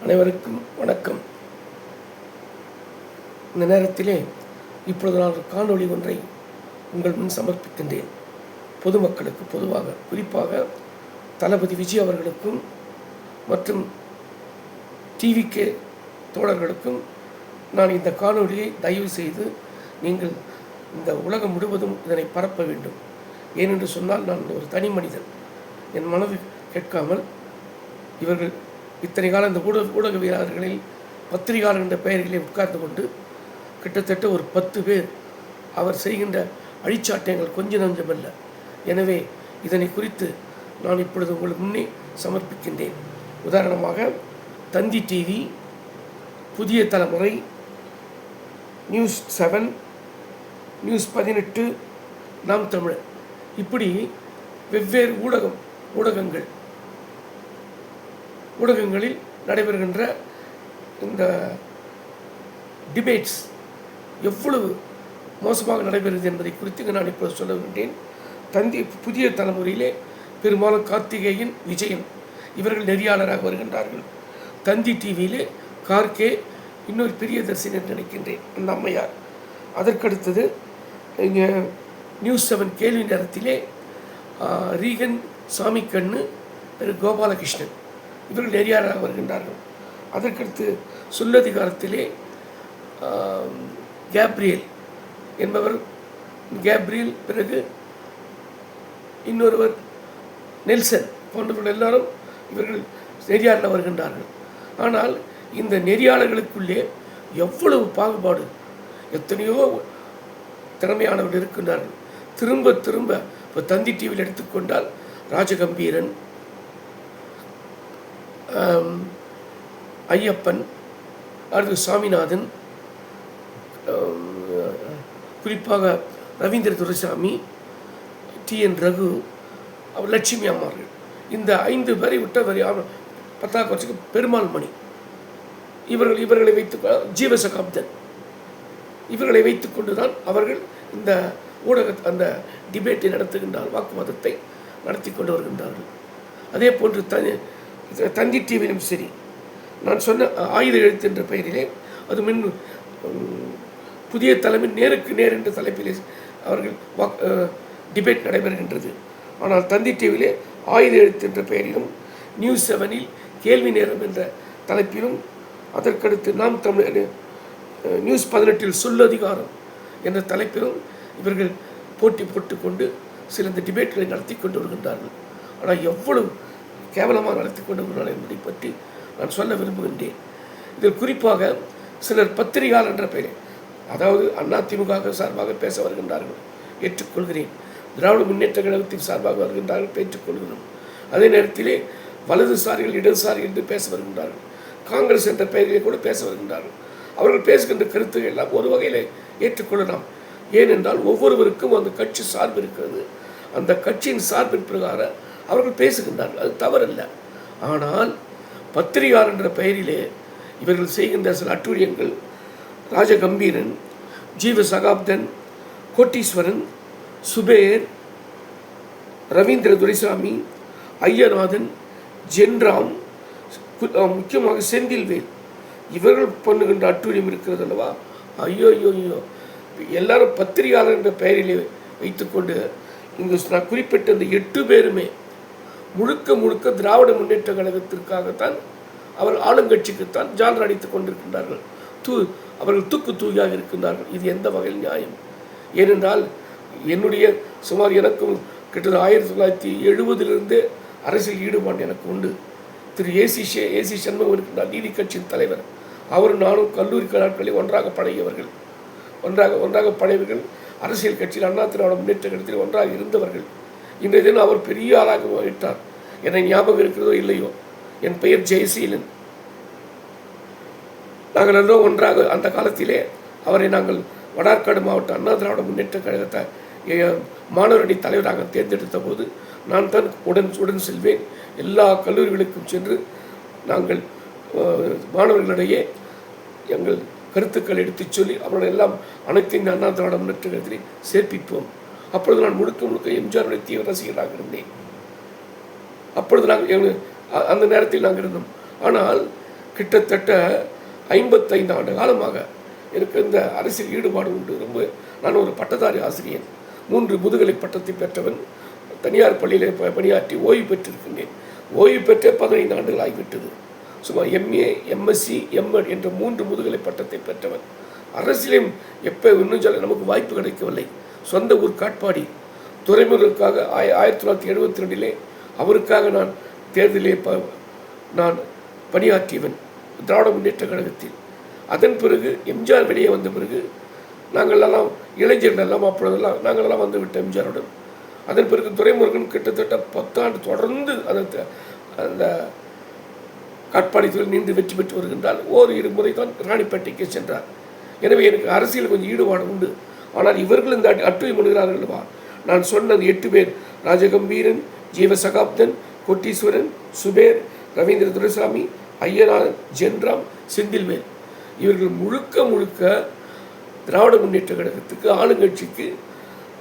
அனைவருக்கும் வணக்கம். இந்த நேரத்திலே இப்பொழுது நான் ஒரு காணொளி ஒன்றை உங்கள் முன் சமர்ப்பிக்கின்றேன். பொதுமக்களுக்கு பொதுவாக, குறிப்பாக தளபதி விஜய் அவர்களுக்கும் மற்றும் டிவிகே தோழர்களுக்கும் நான் இந்த காணொளியை தயவு செய்து நீங்கள் இந்த உலகம் முழுவதும் இதனை பரப்ப வேண்டும். ஏனென்று சொன்னால் நான் ஒரு தனி மனிதன். என் மனது கேட்காமல் இவர்கள் இத்தனை காலம் இந்த ஊடகவியலாளர்களில் பத்திரிகையாளர் என்ற பெயர்களை உட்கார்ந்து கொண்டு கிட்டத்தட்ட ஒரு 10 பேர் அவர் செய்கின்ற அழிச்சாட்டியங்கள் கொஞ்சம் நஞ்சமல்ல. எனவே இதனை குறித்து நான் இப்பொழுது உங்களுக்கு முன்னே சமர்ப்பிக்கின்றேன். உதாரணமாக தந்தி டிவி, புதிய தலைமுறை, நியூஸ் 7, நியூஸ் 18, நாம் தமிழர், இப்படி வெவ்வேறு ஊடகங்களில் நடைபெறுகின்ற இந்த டிபேட்ஸ் எவ்வளவு மோசமாக நடைபெறுகிறது என்பதை குறித்து நான் இப்போது சொல்ல வேண்டேன். புதிய தலைமுறையிலே பெரும்பாலும் கார்த்திகேயன், விஜயன் இவர்கள் நெறியாளராக வருகின்றார்கள். தந்தி டிவியிலே கார்கே, இன்னொரு பிரியதர்சினி என்று நினைக்கின்றேன் அந்த அம்மையார். அதற்கடுத்தது இங்கே நியூஸ் 7 கேள்வி நேரத்திலே ரீகன், சாமிக்கண்ணு, கோபாலகிருஷ்ணன் இவர்கள் நெறியாளராக வருகின்றார்கள். அதற்கடுத்து சொல்லதிகாரத்திலே கேப்ரியல் என்பவர், கேப்ரியல், பிறகு இன்னொருவர் நெல்சன் போன்றவர்கள் எல்லாரும் இவர்கள் நெறியாளராக வருகின்றார்கள். ஆனால் இந்த நெறியாளர்களுக்குள்ளே எவ்வளவு பாகுபாடு! எத்தனையோ திறமையானவர்கள் இருக்கின்றார்கள். திரும்ப திரும்ப இப்போ தந்தி டிவியில் எடுத்துக்கொண்டால் ராஜகம்பீரன், ஐயப்பன், அடுத்து சாமிநாதன், குறிப்பாக ரவீந்திர துரைசாமி, TN ரகு, லட்சுமி அம்மார்கள், இந்த 5 பேரை விட்டவரை 10 வருஷத்துக்கு பெருமாள் மணி, இவர்களை வைத்து ஜீவசகாப்தன், இவர்களை வைத்துக்கொண்டு தான் அவர்கள் இந்த அந்த டிபேட்டை நடத்துகின்றார், வாக்குவாதத்தை நடத்தி கொண்டு வருகின்றார்கள். அதே போன்று தந்தி டிவியிலும் சரி, நான் சொன்ன ஆயுத எழுத்து என்ற பெயரிலே அது புதிய தலைமை நேருக்கு நேர் என்ற தலைப்பிலே அவர்கள் டிபேட் நடைபெறுகின்றது. ஆனால் தந்தி டிவியிலே ஆயுத எழுத்து என்ற பெயரிலும், நியூஸ் 7இல் கேள்வி நேரம் என்ற தலைப்பிலும், அதற்கடுத்து நாம் தமிழ் நியூஸ் 18இல் சொல்லதிகாரம் என்ற தலைப்பிலும் இவர்கள் போட்டி போட்டுக்கொண்டு சில இந்த டிபேட்களை நடத்தி கொண்டு வருகின்றார்கள். ஆனால் எவ்வளவு கேவலமாக நடத்தி கொண்டு வருகிறார்கள் என்பதை பற்றி நான் சொல்ல விரும்புகின்றேன். இதில் குறிப்பாக சிலர் பத்திரிகையாளர் என்ற பெயரை, அதாவது அதிமுக சார்பாக பேச வருகின்றார்கள், ஏற்றுக்கொள்கிறேன். திராவிட முன்னேற்ற கழகத்தின் சார்பாக வருகின்றார்கள், ஏற்றுக்கொள்கிறோம். அதே நேரத்திலே வலதுசாரிகள், இடதுசாரிகள் என்று பேச வருகின்றார்கள். காங்கிரஸ் என்ற பெயரிலே கூட பேச வருகின்றார்கள். அவர்கள் பேசுகின்ற கருத்துக்கள் எல்லாம் ஒரு வகையில் ஏற்றுக்கொள்ளலாம். ஏனென்றால் ஒவ்வொருவருக்கும் அந்த கட்சி சார்பு இருக்கிறது. அந்த கட்சியின் சார்பின் பிரகாரம் அவர்கள் பேசுகின்றார்கள், அது தவறல்ல. ஆனால் பத்திரிகையாளர் என்ற பெயரிலே இவர்கள் செய்கின்ற சில அட்டூழியங்கள், ராஜகம்பீரன், ஜீவசகாப்தன், கோட்டீஸ்வரன், சுபேர், ரவீந்திர துரைசாமி, ஐயநாதன், ஜென்ராம், முக்கியமாக செந்தில்வேல், இவர்கள் பண்ணுகின்ற அட்டூழியம் இருக்கிறது அல்லவா, ஐயோ ஐயோ ஐயோ! எல்லாரும் பத்திரிகையாளர் என்ற பெயரிலே வைத்துக்கொண்டு இங்கு நான் குறிப்பிட்ட இந்த 8 பேருமே முழுக்க திராவிட முன்னேற்ற கழகத்திற்காகத்தான், அவர் ஆளுங்கட்சிக்குத்தான் ஜாலர் அடித்துக் கொண்டிருக்கின்றார்கள். அவர்கள் தூயாக இருக்கின்றார்கள். இது எந்த வகையில் நியாயம்? ஏனென்றால் என்னுடைய சுமார் எனக்கும் கிட்டத்தட்ட 1970 அரசியல் ஈடுபாடு எனக்கு உண்டு. திரு ஏசி சண்முகம் இருக்கின்றார், நீதி கட்சியின் தலைவர். அவரும் நானும் கல்லூரி நாட்களில் ஒன்றாக பழகியவர்கள், அரசியல் கட்சியில் அண்ணா திராவிட முன்னேற்ற கழகத்தில் ஒன்றாக இருந்தவர்கள். இன்றைய தினம் அவர் பெரிய ஆளாக விட்டார். என்னை ஞாபகம் இருக்கிறதோ இல்லையோ, என் பெயர் ஜெயசீலன். நாங்கள் எல்லோரும் ஒன்றாக அந்த காலத்திலே அவரை நாங்கள் வடார்காடு மாவட்ட அண்ணா திராவிட முன்னேற்ற கழகத்தை மாணவர் அணி தலைவராக தேர்ந்தெடுத்த போது நான் தான் உடன் செல்வேன். எல்லா கல்லூரிகளுக்கும் சென்று நாங்கள் மாணவர்களிடையே எங்கள் கருத்துக்கள் எடுத்துச் சொல்லி அவர்கள் எல்லாம் அனைத்து இந்த அண்ணா திராவிட முன்னேற்ற கழகத்திலே சேர்ப்பிப்போம். அப்பொழுது நான் முழுக்க எம்ஜிஆருடைய தீவிர ரசிகராக இருந்தேன். அப்பொழுது நாங்கள் அந்த நேரத்தில் நாங்கள் இருந்தோம். ஆனால் கிட்டத்தட்ட 55 ஆண்டு காலமாக எனக்கு இந்த அரசியல் ஈடுபாடு உண்டு. ரொம்ப நான் ஒரு பட்டதாரி ஆசிரியர், 3 முதுகலை பட்டத்தை பெற்றவன், தனியார் பள்ளியில் பணியாற்றி ஓய்வு பெற்றிருக்கின்றேன். ஓய்வு பெற்ற 15 ஆண்டுகள் ஆகிவிட்டது. சுமார் MA, MSc, MEd என்ற 3 முதுகலை பட்டத்தை பெற்றவன். அரசியலையும் எப்போ இன்னும் சொல்ல நமக்கு வாய்ப்பு கிடைக்கவில்லை. சொந்த ஊர் காட்பாடி துறைமுகருக்காக 1972 அவருக்காக நான் தேர்தலில் நான் பணியாற்றியவன் திராவிட முன்னேற்ற கழகத்தில். அதன் பிறகு எம்ஜிஆர் வெளியே வந்த பிறகு நாங்களெல்லாம் இளைஞர்கள் எல்லாம் அப்பொழுதெல்லாம் நாங்களெல்லாம் வந்து விட்ட எம்ஜிஆருடன். அதன் பிறகு துரைமுருகன் கிட்டத்தட்ட 10 ஆண்டு தொடர்ந்து அந்த காட்பாடியில் நின்று வெற்றி பெற்று வருகின்றால். ஓரிரு முறை தான் ராணிப்பேட்டைக்கு சென்றார். எனவே எனக்கு அரசியல் கொஞ்சம் ஈடுபாடு உண்டு. ஆனால் இவர்கள் இந்த அட்டுவை முன்கிறார்கள்வா, நான் சொன்னது 8 பேர், ராஜகம்பீரன், ஜீவசகாப்தன், கோட்டீஸ்வரன், சுபேர், ரவீந்திர துரைசாமி, ஐயனார், ஜென்ராம், செந்தில்வேல், இவர்கள் முழுக்க முழுக்க திராவிட முன்னேற்ற கழகத்துக்கு ஆளுங்கட்சிக்கு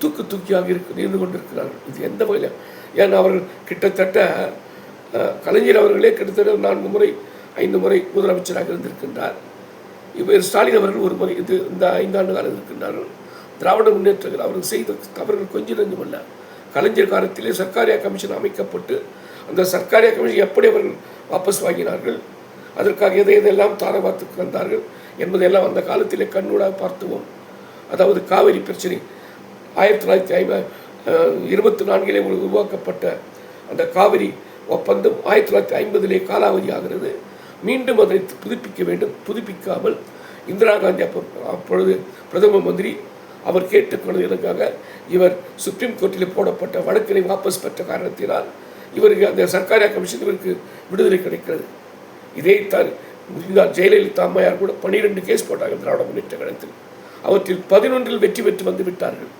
தூக்கியாக இருந்து கொண்டிருக்கிறார்கள். இது எந்த வகையில்? ஏன்னா அவர்கள் கிட்டத்தட்ட கலைஞர் அவர்களே கிட்டத்தட்ட 4 முறை 5 முறை முதலமைச்சராக இருந்திருக்கின்றார். இவர் ஸ்டாலின் அவர்கள் ஒரு முறை இந்த 5 ஆண்டு காலம் இருக்கின்றார்கள். திராவிட முன்னேற்றங்கள் அவர்கள் செய்த தவறுகள் கொஞ்சம் நெஞ்சமல்ல. கலைஞர் காலத்திலே சர்க்காரியா கமிஷன் அமைக்கப்பட்டு அந்த சர்க்காரியா கமிஷன் எப்படி அவர்கள் வாபஸ் வாங்கினார்கள், அதற்காக எதையெல்லாம் தாரவாத்துக்கு வந்தார்கள் என்பதையெல்லாம் அந்த காலத்திலே கண்ணூடாக பார்த்துவோம். அதாவது காவிரி பிரச்சனை 1924 உருவாக்கப்பட்ட அந்த காவிரி ஒப்பந்தம் 1950 காலாவதி ஆகிறது. மீண்டும் அதை புதுப்பிக்க வேண்டும். புதுப்பிக்காமல் இந்திரா காந்தி அப்பொழுது பிரதம மந்திரி அவர் கேட்டுக்கொண்டதற்காக இவர் சுப்ரீம் கோர்ட்டில் போடப்பட்ட வழக்கினை வாபஸ் பெற்ற காரணத்தினால் இவருக்கு அந்த சர்க்காரியா கமிஷன் இவருக்கு விடுதலை கிடைக்கிறது. இதைத்தான் ஜெயலலிதா அம்மையார் கூட 12 கேஸ் போட்டாங்க திராவிட முன்னேற்ற கழகத்தில். அவற்றில் 11 வெற்றி பெற்று வந்து விட்டார்கள்.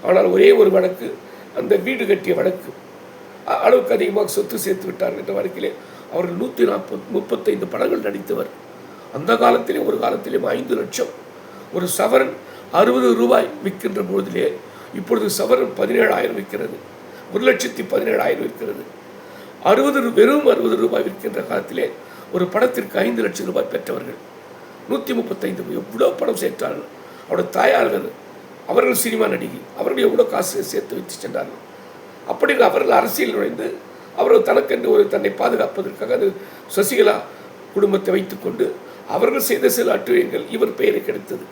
ஆனால் ஒரே ஒரு வழக்கு, அந்த வீடு கட்டிய வழக்கு, அளவுக்கு அதிகமாக சொத்து சேர்த்து விட்டார்கள் என்ற வழக்கிலே அவர்கள் 135 படங்கள் நடித்தவர். அந்த காலத்திலே ஒரு காலத்திலே 5 லட்சம் ஒரு சவரன் 60 ரூபாய் விற்கின்ற பொழுதிலே இப்பொழுது சவரன் 17,000 விற்கிறது, 1,17,000 விற்கிறது. வெறும் 60 ரூபாய் விற்கின்ற காலத்திலே ஒரு படத்திற்கு 5 லட்சம் ரூபாய் பெற்றவர்கள் 135 எவ்வளோ படம் சேர்த்தார்கள். அவருடைய தாயார்கள் அவர்கள் சினிமா நடிகை, அவர்கள் எவ்வளோ காசு சேர்த்து வைத்து சென்றார்கள். அப்படி அவர்கள் அரசியல் நுழைந்து அவர்கள் தனக்கென்று தன்னை பாதுகாப்பதற்காக அது சசிகலா குடும்பத்தை வைத்துக்கொண்டு அவர்கள் செய்த சில அட்டுழியங்கள் இவர் பெயரை கிடைத்தது.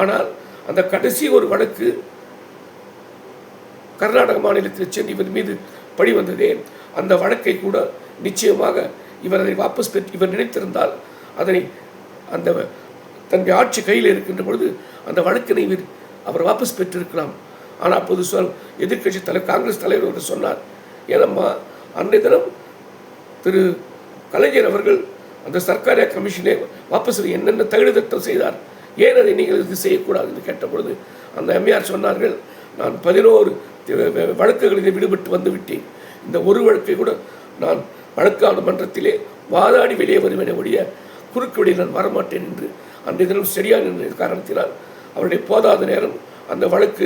ஆனால் அந்த கடைசி ஒரு வழக்கு கர்நாடக மாநிலத்தில் சென்று இவர் மீது பழி வந்ததே, அந்த வழக்கை கூட நிச்சயமாக இவர் அதை வாபஸ் பெற்று இவர் நினைத்திருந்தால் அதனை அந்த தன்னுடைய ஆட்சி கையில் இருக்கின்ற பொழுது அந்த வழக்கினை அவர் வாபஸ் பெற்றிருக்கலாம். ஆனால் அப்போது எதிர்கட்சி தலைவர் காங்கிரஸ் தலைவர் அவர் சொன்னார், ஏனம்மா அன்றைய தினம் திரு கலைஞர் அவர்கள் அந்த சர்க்காரியா கமிஷனை வாபஸ் என்னென்ன தகுதித்தம் செய்தார், ஏன் அதை நீங்கள் இது செய்யக்கூடாது என்று கேட்ட பொழுது அந்த எம்ஆர் சொன்னார்கள், நான் 11 வழக்குகளில் விடுபட்டு வந்து விட்டேன், இந்த ஒரு வழக்கை கூட நான் வழக்காடு மன்றத்திலே வாதாடி வெளியே வருவேன் ஒழிய குறுக்கு வழியில் நான் வரமாட்டேன் என்று அன்றைய தினம் சரியான காரணத்தினால் அவருடைய போதாத நேரம் அந்த வழக்கு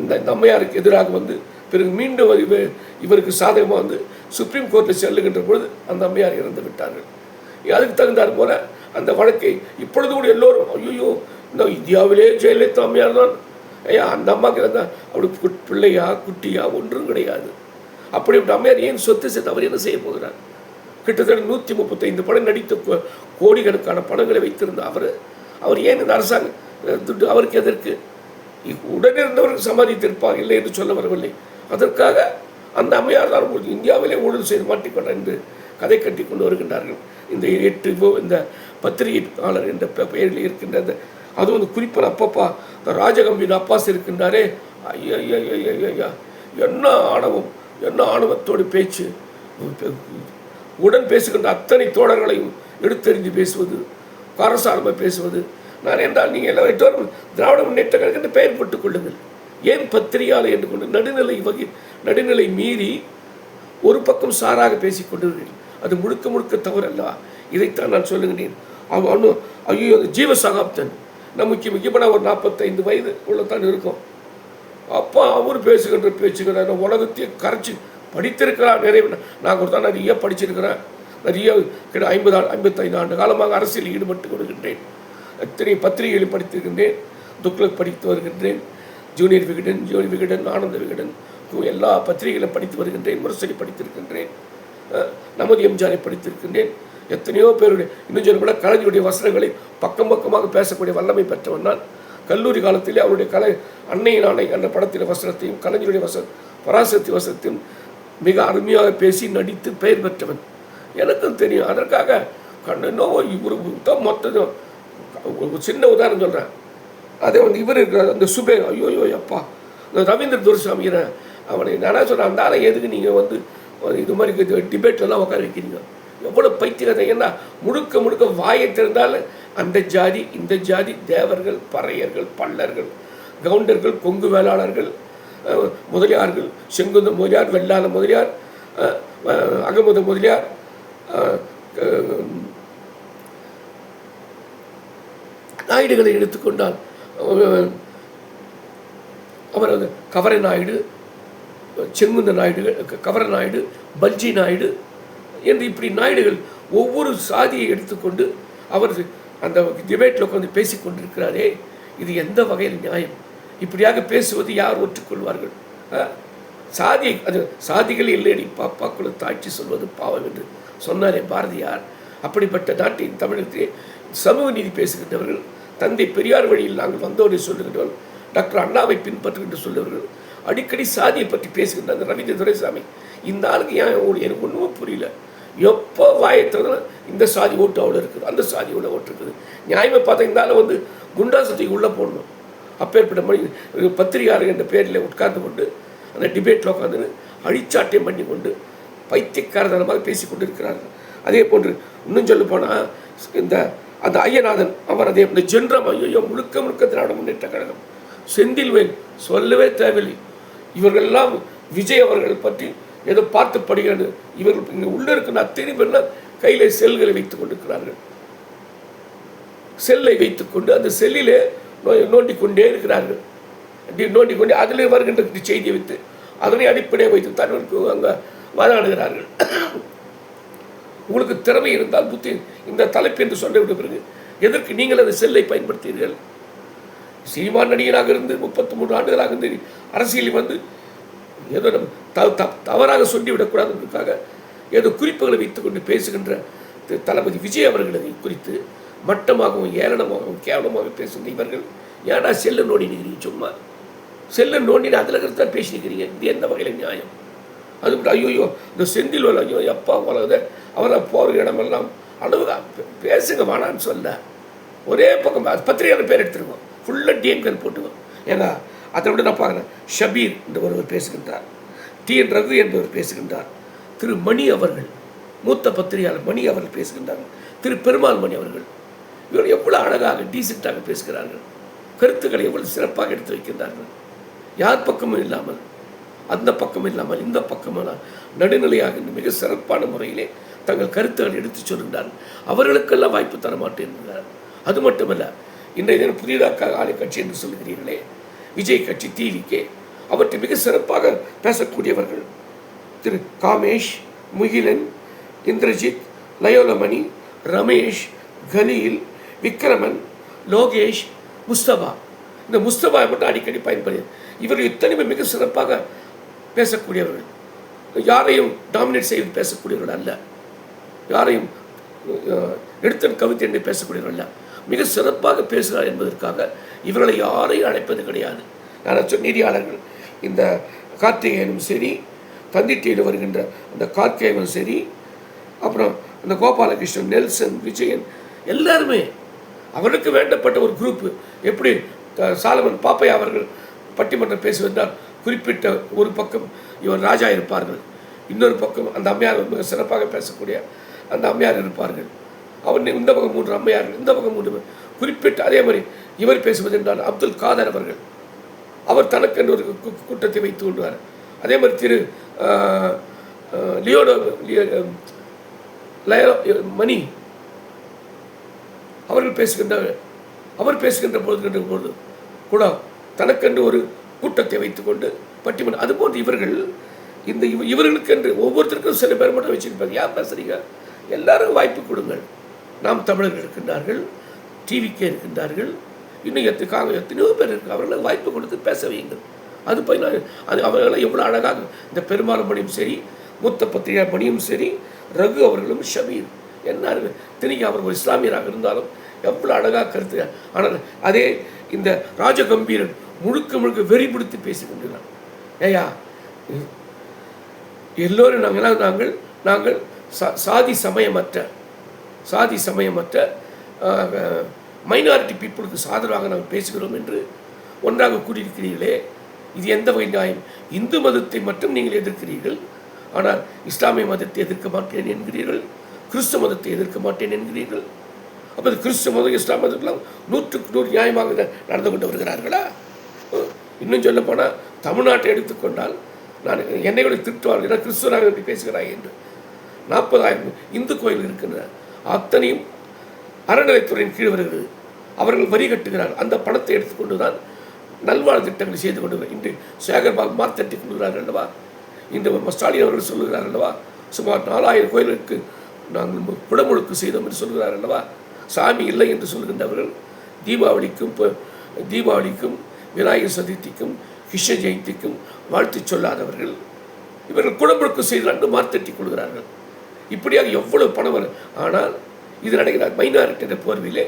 இந்த அம்மையாருக்கு எதிராக வந்து பிறகு மீண்டும் இவருக்கு சாதகமாக வந்து சுப்ரீம் கோர்ட்டில் செல்லுகின்ற பொழுது அந்த அம்மையார் இறந்து விட்டார்கள். அதுக்கு தகுந்தார் போல அந்த வழக்கை இப்பொழுது கூட எல்லோரும் ஐயோ இந்த இந்தியாவிலே ஜெயலலிதா அம்மையார் தான், ஐயா அந்த அம்மாவுக்கு இருந்தால் அவளுக்கு பிள்ளையா குட்டியா ஒன்றும் கிடையாது. அப்படிப்பட்ட அம்மையார் ஏன் சொத்து சேர்த்து அவர் என்ன செய்ய போகிறார்? கிட்டத்தட்ட 135 படம் நடித்த கோடிக்கணக்கான படங்களை வைத்திருந்த அவர் ஏன் இந்த அரசாங்கம் துட்டு அவருக்கு எதற்கு? உடனே இருந்தவர்கள் சமாளித்திருப்பார், இல்லை என்று சொல்ல வரவில்லை. அதற்காக அந்த அம்மையார் தான் இந்தியாவிலே ஊழல் செய்து மாட்டிக்கொண்டார் என்று கதை கட்டி கொண்டு வருகின்றார்கள். இந்த 8 இந்த பத்திரிகையாளர் என்ற பெயரில் இருக்கின்ற அதுவும் வந்து குறிப்பாக அப்பப்பா இந்த ராஜகம்பீர் அப்பாஸ் இருக்கின்றாரே, ஐயா என்ன ஆணவம், என்ன ஆணவத்தோடு பேச்சு, உடன் பேசுகின்ற அத்தனை தோழர்களையும் எடுத்தெறிந்து பேசுவது, காரசாரமாக பேசுவது. நான் என்றால் நீங்கள் எல்லாம் எல்லோரும் திராவிட முன்னேற்ற கழகம் என்று பெயர் போட்டுக் கொள்ளுங்கள், ஏன் பத்திரிகையாளர் என்று கொண்டு நடுநிலை மீறி ஒரு பக்கம் சாராக பேசிக் கொண்டிருக்கிறீர்கள். அது முழுக்க முழுக்க தவறல்லவா? இதைத்தான் நான் சொல்லுகிறேன். அவன் ஐயோ ஜீவசகாப்தன் நம்ம முக்கியமான ஒரு 45 வயது உள்ளதான் இருக்கும். அப்பா அவர் பேசுகின்ற பேச்சுக்கிறார் உலகத்தையே கரைச்சி படித்திருக்கிறார் நிறைய. நான் ஒரு தான் நிறைய படிச்சிருக்கிறேன். நிறைய 55 ஆண்டு காலமாக அரசியலில் ஈடுபட்டு வருகின்றேன். எத்தனை பத்திரிகைகளை படித்திருக்கின்றேன், துக்ளக் படித்து வருகின்றேன், ஜூனியர் விகடன், ஆனந்த விகடன், எல்லா பத்திரிகைகளை படித்து வருகின்றேன், முரசொலி படித்திருக்கின்றேன், நமது எம்ஜிஆரை படித்திருக்கின்றேன். எத்தனையோ பேருடைய இன்னும் சொல்லக்கூட கலைஞருடைய வசனங்களை பக்கம் பக்கமாக பேசக்கூடிய வல்லமை பெற்றவன் நான். கல்லூரி காலத்திலே அவருடைய அன்னையின் ஆணை என்ற படத்தின் வசனத்தையும் கலைஞருடைய பராசக்தி வசனத்தையும் மிக அருமையாக பேசி நடித்து பெயர் பெற்றவன். எனக்கும் தெரியும். அதற்காக இவர் தான் மொத்தம். ஒரு சின்ன உதாரணம் சொல்கிறேன். அதே இவர் இருக்கிறார், அந்த சுபே, ஐயோ அப்பா, இந்த ரவீந்திர துரைசாமியை அவனை நானே சொல்கிறேன், அந்த ஆளை எதுக்கு நீங்கள் இது மாதிரி டிபேட்லாம் உட்கார வைக்கிறீங்க? எவ்வளோ பைத்தியகதை. ஏன்னா முழுக்க வாயை திறந்தால் அந்த ஜாதி இந்த ஜாதி, தேவர்கள், பறையர்கள், பல்லர்கள், கவுண்டர்கள், கொங்கு வேளாளர்கள், முதலியார்கள், செங்குந்த முதலியார், வெள்ளாள முதலியார், அகமுத முதலியார், நாயுடுகளை எடுத்துக்கொண்டால் அவர் கவர நாயுடு, செங்குந்த நாயுடு, கவர நாயுடு, பல்ஜி நாயுடு என்று இப்படி நாயுடுகள் ஒவ்வொரு சாதியை எடுத்துக்கொண்டு அவர் அந்த டிபேட்டில் உட்காந்து பேசிக்கொண்டிருக்கிறாரே, இது எந்த வகையில் நியாயம்? இப்படியாக பேசுவது யார் ஒற்றுக்கொள்வார்கள்? சாதிகள் இல்லையடி பாப்பாக்குள்ள தாட்சி சொல்வது பாவம் என்று சொன்னாரே பாரதியார். அப்படிப்பட்ட நாட்டின் தமிழகத்திலே சமூக நீதி பேசுகின்றவர்கள், தந்தை பெரியார் வழியில் நாங்கள் வந்தோரை சொல்லுகின்றவர்கள், டாக்டர் அண்ணாவை பின்பற்றுகின்ற சொல்லுவர்கள், அடிக்கடி சாதியை பற்றி பேசுகின்ற அந்த ரவீந்திர துரைசாமி, இந்த ஆளுக்கு ஏன் எனக்கு ஒன்றுமே புரியல. எப்போ வாயத்திறதுனா இந்த சாதி ஓட்டு அவ்வளோ இருக்குது, அந்த சாதி உள்ள ஓட்டு இருக்குது. நியாயமாக பார்த்தா இந்த ஆளை குண்டாசத்துக்கு உள்ளே போடணும். அப்பேற்பட்ட பத்திரிகையாளர் என்ற பேரில் உட்கார்ந்து கொண்டு அந்த டிபேட்டில் உட்காந்து அழிச்சாட்டியம் பண்ணி கொண்டு பைத்தியக்காரதனமாக பேசி கொண்டு இருக்கிறார்கள். அதே போன்று இன்னும் சொல்ல போனால் அந்த ஐயநாதன், அவர் அதே இந்த ஜென்ரம், ஐயோ முழுக்க திராவிட முன்னேற்ற கழகம், செந்தில்வேல் சொல்லவே தேவையில்லை. இவர்களெல்லாம் விஜய் அவர்கள் பற்றி ஏதோ பார்த்து படுகிறது. இவர்கள் இங்கே உள்ளே இருக்கிற அத்தனை பேர்லாம் கையில் செல்களை வைத்துக் கொண்டிருக்கிறார்கள். செல்லை வைத்துக்கொண்டு அந்த செல்லிலே நோண்டிக்கொண்டே இருக்கிறார்கள். நோண்டிக்கொண்டே அதிலே வருகின்ற செய்தியை வைத்து அதனை அடிப்படையாக வைத்து தங்களுக்கு அங்கே வாதாடுகிறார்கள். உங்களுக்கு திறமை இருந்தால் புத்தி இந்த தலைப்பு என்று சொல்லிவிட்ட பிறகு எதற்கு நீங்கள் அந்த செல்லை பயன்படுத்தீர்கள்? சினிமா நடிகராக இருந்து 33 ஆண்டுகளாக இருந்து அரசியலில் ஏதோ தவறாக சொல்லிவிடக்கூடாது என்பதற்காக ஏதோ குறிப்புகளை வைத்துக்கொண்டு பேசுகின்ற தளபதி விஜய் அவர்களை குறித்து மட்டமாகவும் ஏளனமாகவும் கேவலமாக பேசுகின்ற இவர்கள் ஏன்னா செல்லை நோண்டினுக்கிறீங்க? சும்மா செல்லை நோண்டினா அதில் தான் பேசினுக்கிறீங்க. இது எந்த வகையில் நியாயம்? அது ஐயோ இந்த செந்தில் ஐயோ எப்பா உலகத அவரை போகிற இடமெல்லாம் அளவுதான் பேசுங்க வேணான்னு சொல்ல. ஒரே பக்கம் பத்திரிகையாளர் பேர் எடுத்துருவோம், ஃபுல்லாக டிஎம்கேன்னு போட்டுவோம். ஏன்னா அதை விட நான் பார்க்குறேன். ஷபீர் என்ற ஒருவர் பேசுகின்றார், டிஎன் ரகு என்பவர் பேசுகின்றார், திரு மணி அவர்கள், மூத்த பத்திரிகையாளர் மணி அவர்கள் பேசுகின்றார்கள், திரு பெருமாள் மணி அவர்கள். இவர்கள் எவ்வளோ அழகாக டீசெண்டாக பேசுகிறார்கள், கருத்துக்களை எவ்வளவு சிறப்பாக எடுத்து வைக்கின்றார்கள். யார் பக்கமும் இல்லாமல், அந்த பக்கமும் இல்லாமல் இந்த பக்கமெல்லாம் நடுநிலையாக மிக சிறப்பான முறையிலே தங்கள் கருத்துக்களை எடுத்து சொல்கின்றார்கள். அவர்களுக்கெல்லாம் வாய்ப்பு தர மாட்டேன் என்கிறார். அது மட்டுமல்ல, இன்றைய தினம் புதிதாக ஆலை கட்சி என்று சொல்கிறீர்களே, விஜய் கட்சி, டிவிகே, அவற்றை மிக சிறப்பாக பேசக்கூடியவர்கள் திரு காமேஷ், முகிலன், இந்திரஜித், லயோலமணி, ரமேஷ், கலீல், விக்ரமன், லோகேஷ், முஸ்தபா. இந்த முஸ்தபா மட்டும் அடிக்கடி பயன்படுது. இவர்கள் இத்தனையுமே மிக சிறப்பாக பேசக்கூடியவர்கள், யாரையும் டாமினேட் செய்து பேசக்கூடியவர்கள் அல்ல, யாரையும் எடுத்தன் கவிதை என்று பேசக்கூடியவர்கள் அல்ல, மிக சிறப்பாக பேசுகிறார் என்பதற்காக இவர்களை யாரையும் அழைப்பது கிடையாது. நான் நீதியாளர்கள் இந்த கார்த்திகேயனும் சரி, தந்திட்டியில் வருகின்ற அந்த கார்த்திகேயனும் சரி, அப்புறம் அந்த கோபாலகிருஷ்ணன், நெல்சன், விஜயன், எல்லாருமே அவர்களுக்கு வேண்டப்பட்ட ஒரு குரூப்பு. எப்படி சாலமன் பாப்பையா அவர்கள் பட்டிமன்றம் பேசுவதால் குறிப்பிட்ட ஒரு பக்கம் இவர் ராஜா இருப்பார்கள், இன்னொரு பக்கம் அந்த அம்மையார் மிக சிறப்பாக பேசக்கூடிய அந்த அம்மையார் இருப்பார்கள், அவர் இந்த பக்கம் 3 அம்மையார்கள், இந்த பக்கம் 3 குறிப்பிட்ட. அதே மாதிரி இவர் பேசுவது என்றால் அப்துல் காதர் அவர்கள், அவர் தனக்கென்று ஒரு கூட்டத்தை வைத்து கொள்வார். அதே மாதிரி திரு மணி அவர்கள் அவர் பேசுகின்ற பொழுது கூட தனக்கென்று ஒரு கூட்டத்தை வைத்துக்கொண்டு பட்டிமன்றம். அதுபோன்று இவர்கள் இவர்களுக்கென்று ஒவ்வொருத்தருக்கும் சில பேர் மட்டும் வச்சிருப்பாங்க. யார் பேசுறீங்க? எல்லாரும் வாய்ப்பு கொடுங்கள். நாம் தமிழர்கள் இருக்கின்றார்கள், டிவிக்கே இருக்கின்றார்கள், இன்னும் எத்தனையோ பேர் இருக்கு. அவர்களுக்கு வாய்ப்பு கொடுத்து பேச வையுங்கள். அது போய் அது அவர்களை எவ்வளோ அழகாக இந்த பெருமாள் மணியும் சரி, மூத்த பத்திரிகை மணியும் சரி, ரகு அவர்களும் ஷபீர் என்ன திணிக்க அவர் ஒரு இஸ்லாமியராக இருந்தாலும் எவ்வளோ அழகாக கருத்து. ஆனால் அதே இந்த ராஜகம்பீரன் முழுக்க முழுக்க வெறி பிடித்து பேசிக்கொண்டிருந்தான். ஏயா எல்லோரும் நாங்கள் சாதி சமயமற்ற மைனாரிட்டி பீப்புளுக்கு சாதகமாக நாங்கள் பேசுகிறோம் என்று ஒன்றாக கூடியிருக்கிறீர்களே, இது எந்த வகை நியாயம்? இந்து மதத்தை மட்டும் நீங்கள் எதிர்க்கிறீர்கள், ஆனால் இஸ்லாமிய மதத்தை எதிர்க்க மாட்டேன் என்கிறீர்கள், கிறிஸ்துவ மதத்தை எதிர்க்க மாட்டேன் என்கிறீர்கள். அப்போ கிறிஸ்துவ மதம் இஸ்லாம் மதத்துலாம் 100% நியாயமாக நடந்து கொண்டு வருகிறார்களா? இன்னும் சொல்ல போனால் தமிழ்நாட்டை எடுத்துக்கொண்டால் நான் என்னை கூட திட்டுவார்கள், ஏன்னா கிறிஸ்துவராக எப்படி பேசுகிறாய் என்று. 40,000 இந்து கோயில் இருக்கின்றன, அத்தனையும் அறநிலைத்துறையின் கீழ் வருகிறது. அவர்கள் வரி கட்டுகிறார்கள். அந்த பணத்தை எடுத்துக்கொண்டு தான் நல்வாழ் திட்டங்களை செய்து கொண்டு இன்று சேகர்பால் மார்த்தட்டி கொள்கிறார்கள் அல்லவா? இன்று ஸ்டாலின் அவர்கள் சொல்லுகிறார்கள் அல்லவா? சுமார் 4,000 கோயிலுக்கு நாங்கள் குடமுழுக்கு செய்தோம் என்று சொல்கிறார்கள் அல்லவா? சாமி இல்லை என்று சொல்கின்றவர்கள் தீபாவளிக்கும் விநாயகர் சதுர்த்திக்கும் கிருஷ்ண ஜெயந்திக்கும் வாழ்த்து சொல்லாதவர்கள் இவர்கள் குடமுழுக்கு செய்து மார்த்தட்டி கொள்கிறார்கள். இப்படியாக எவ்வளவு பணம் வரும். ஆனால் இது நடக்கிறார் மைனாரிட்டி என்ற போர்வையிலே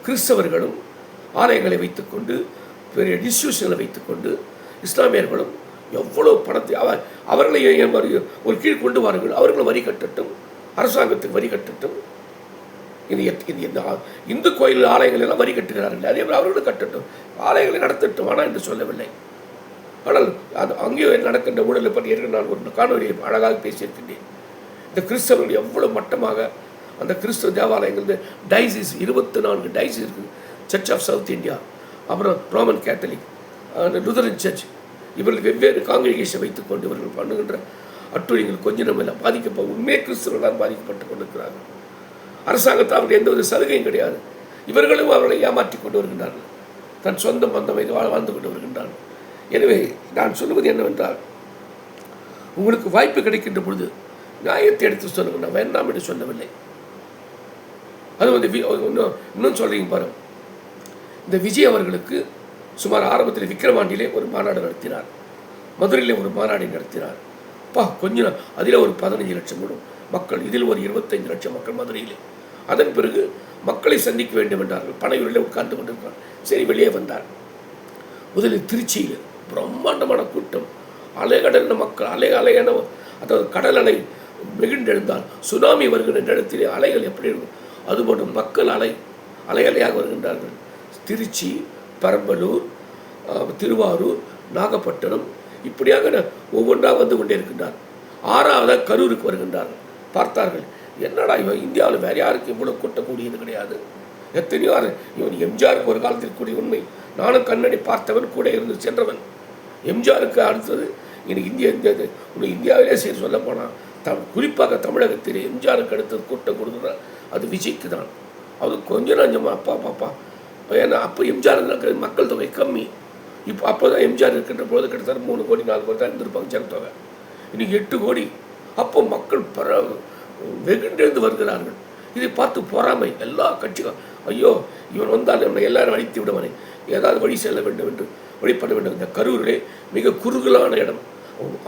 கிறிஸ்தவர்களும் ஆலயங்களை வைத்துக்கொண்டு பெரிய இன்ஸ்டியூஷன்களை வைத்துக்கொண்டு இஸ்லாமியர்களும் எவ்வளோ பணத்தை அவர்களை ஒரு கீழ் கொண்டு வாருங்கள், அவர்களும் வரி கட்டட்டும், அரசாங்கத்துக்கு வரி கட்டட்டும். இது இந்த இந்து கோயில் ஆலயங்கள் எல்லாம் வரி கட்டுகிறார்கள், அதே மாதிரி அவர்களும் கட்டட்டும், ஆலயங்களை நடத்தட்டும். ஆனால் என்று சொல்லவில்லை. ஆனால் அது அங்கேயும் நடக்கின்ற ஊழலை பற்றி ஏற்கனவே நான் ஒரு காணொலியை அழகாக பேசியிருக்கின்றேன். இந்த கிறிஸ்தவர்கள் எவ்வளோ மட்டமாக அந்த கிறிஸ்தவ தேவாலயங்கள் டைசிஸ் 24 டைசிஸ் இருக்குது. சர்ச் ஆஃப் சவுத் இந்தியா, அப்புறம் ரோமன் கேத்தலிக், லுதரன் சர்ச், இவர்கள் வெவ்வேறு காங்கிரிகேஷன் வைத்துக்கொண்டு இவர்கள் பண்ணுகின்ற அட்டுழியங்கள் கொஞ்சம் நம்ம எல்லாம் உண்மையே கிறிஸ்தவர்களால் பாதிக்கப்பட்டு கொண்டிருக்கிறார்கள். அரசாங்கத்தில் அவர்கள் எந்த ஒரு சலுகையும் கிடையாது. இவர்களும் அவர்களை ஏமாற்றி கொண்டு வருகின்றார்கள், தன் சொந்த பந்தம் வாழ்ந்து கொண்டு வருகின்றார்கள். எனவே நான் சொல்லுவது என்னவென்றால், உங்களுக்கு வாய்ப்பு கிடைக்கின்ற பொழுது நியாயத்தை எடுத்து சொல்லுங்கள். நான் வேண்டாம் என்று சொல்லவில்லை. அது இன்னும் சொல்றீங்க பாருங்க. இந்த விஜய் அவர்களுக்கு சுமார் ஆரம்பத்தில் விக்கிரவாண்டியிலே ஒரு மாநாடு நடத்தினார், மதுரையிலே ஒரு மாநாடு நடத்தினார். கொஞ்சம் அதில் ஒரு 15 லட்சம் மக்கள், இதில் ஒரு 25 லட்சம் மக்கள் மதுரையிலே. அதன் பிறகு மக்களை சந்திக்க வேண்டும் என்றார்கள். பனையூரில் உட்கார்ந்து கொண்டிருக்கிறார். சரி, வெளியே வந்தார். முதலில் திருச்சியில் பிரம்மாண்டமான கூட்டம், அலைகடல் மக்கள், அலையான அதாவது கடல் அலை வெகுண்டெழுந்தால் சுனாமி வருகின்ற இடத்திலே அலைகள் எப்படி இருக்கும், அதுபோன்று மக்கள் அலையாக வருகின்றார்கள். திருச்சி, பெரம்பலூர், திருவாரூர், நாகப்பட்டினம், இப்படியாக ஒவ்வொன்றாக வந்து கொண்டே இருக்கின்றார். 6ஆவதாக கரூருக்கு வருகின்றார்கள். பார்த்தார்கள், என்னடா இவன் இந்தியாவில் வேறு யாருக்கு இவ்வளோ கூட்டக்கூடியது கிடையாது. எத்தனையோ இவன் எம்ஜிஆருக்கு ஒரு காலத்தில் கூடிய உண்மை. நானும் கண்ணடி பார்த்தவன், கூட இருந்து சென்றவன். எம்ஜிஆருக்கு அடுத்தது இன்னைக்கு இந்தியாவிலே சரி சொல்ல போனால் குறிப்பாக தமிழகத்திலே எம்ஜிஆருக்கு அடுத்தது கூட்டம் கொடுக்குற அது விஜய்க்கு தான். அது கொஞ்சம் நஞ்சமாக அப்பா ஏன்னா அப்போ எம்ஜிஆர் மக்கள் தொகை கம்மி. இப்போ அப்போ தான் எம்ஜிஆர் இருக்கின்ற பொழுது கிட்டத்தட்ட 3 கோடி 4 கோடி தான் இருந்திருப்பாங்க ஜனத்தொகை. இன்னைக்கு 8 கோடி. அப்போ மக்கள் வெகுண்டெழுந்து வருகிறார்கள். இதை பார்த்து பொறாமை எல்லா கட்சிகளும், ஐயோ இவன் வந்தால் நம்மை எல்லாரும் அழித்து விடுவனே, ஏதாவது வழி செல்ல வேண்டும் என்று வழிபட வேண்டும். இந்த கரூரிலே மிக குறுகலான இடம்.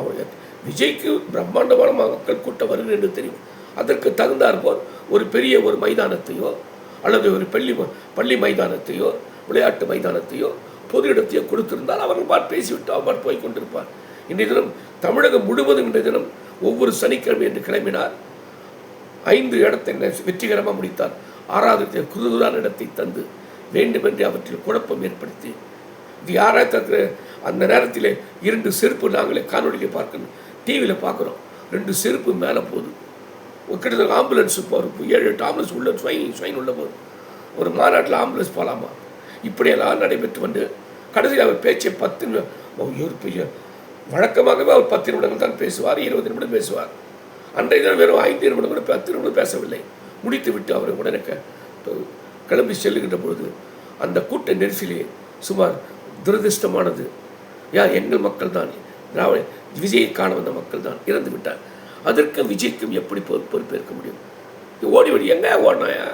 அவங்க விஜய்க்கு பிரம்மாண்டமான மக்கள் கூட்டம் வருகிறது என்று தெரியும். அதற்கு தகுந்தாற்போல் ஒரு பெரிய ஒரு மைதானத்தையோ அல்லது ஒரு பள்ளி மைதானத்தையோ விளையாட்டு மைதானத்தையோ பொது இடத்தையோ கொடுத்திருந்தால் அவர்கள் பாட்டு பேசிவிட்டு அவர் போய் கொண்டிருப்பார். இன்றைய தினம் தமிழகம் முழுவதும் இன்றைய தினம் ஒவ்வொரு சனிக்கிழமை என்று கிளம்பினார். 5 இடத்தை வெற்றிகரமாக முடித்தார். 6வது குறுகுறான இடத்தை தந்து வேண்டுமென்றே அவற்றில் குழப்பம் ஏற்படுத்தி இது யாராவது அந்த நேரத்தில் 2 செருப்பு நாங்களே காணொலியில் பார்க்கணும், டிவியில் பார்க்குறோம். 2 செருப்பு மேலே போகுது. கிட்டத்தட்ட ஆம்புலன்ஸு போகிறோம், 7-8 ஆம்புலன்ஸ் உள்ள ஸ்வைன் உள்ள போகுது. ஒரு மாநாட்டில் ஆம்புலன்ஸ் போகலாமா? இப்படியெல்லாம் நடைபெற்று வந்து கடைசியில் அவர் பேச்சை 10 வழக்கமாகவே அவர் 10 நிமிடங்கள் தான் பேசுவார், 20 நிமிடம் பேசுவார். அன்றைய தினம் வெறும் 5 நிமிடம் கூட 10 நிமிடம் பேசவில்லை. முடித்து விட்டு அவர் உடனே கிளம்பி செல்லுகின்ற பொழுது அந்த கூட்ட நெரிசலே சுமார் துரதிருஷ்டமானது. எங்கள் மக்கள் தான், விஜயை காண வந்த மக்கள் தான் இறந்து விட்டார். அதற்கும் விஜய்க்கும் எப்படி பொறுப்பேற்க முடியும்? ஓடி ஓடி எங்கே ஓடினாயா?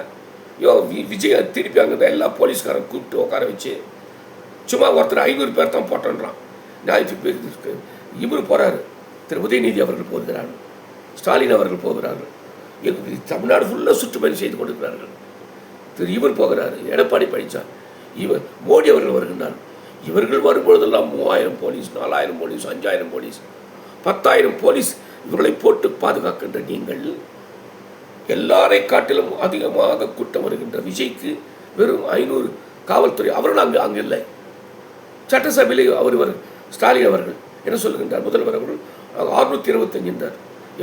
விஜய் திருப்பி அங்கே எல்லா போலீஸ்காரன் கூப்பிட்டு உட்கார வச்சு சும்மா ஒருத்தர் 500 பேர் தான் போட்டோன்றான். இவர் போகிறாரு, திரு உதயநிதி அவர்கள் போகிறார்கள், ஸ்டாலின் அவர்கள் போகிறார்கள், தமிழ்நாடு ஃபுல்லாக சுற்றுப்பயணம் செய்து கொண்டிருக்கிறார்கள். திரு இவர் போகிறாரு, எடப்பாடி பழனிசாமி, இவர் மோடி அவர்கள் வருகின்றார். இவர்கள் வரும்பொழுதெல்லாம் 3000 போலீஸ், 4000 போலீஸ், 5000 போலீஸ், 10,000 போலீஸ் இவர்களை போட்டு பாதுகாக்கின்ற நீங்கள் எல்லாரை காட்டிலும் அதிகமாக கூட்டம் வருகின்ற விஜய்க்கு வெறும் 500 காவல்துறை. அவர்கள் அங்கே இல்லை. சட்டசபையிலே அவர் ஸ்டாலின் அவர்கள் என்ன சொல்லுகின்றார்? முதல்வர் அவர்கள் 625 என்றார்.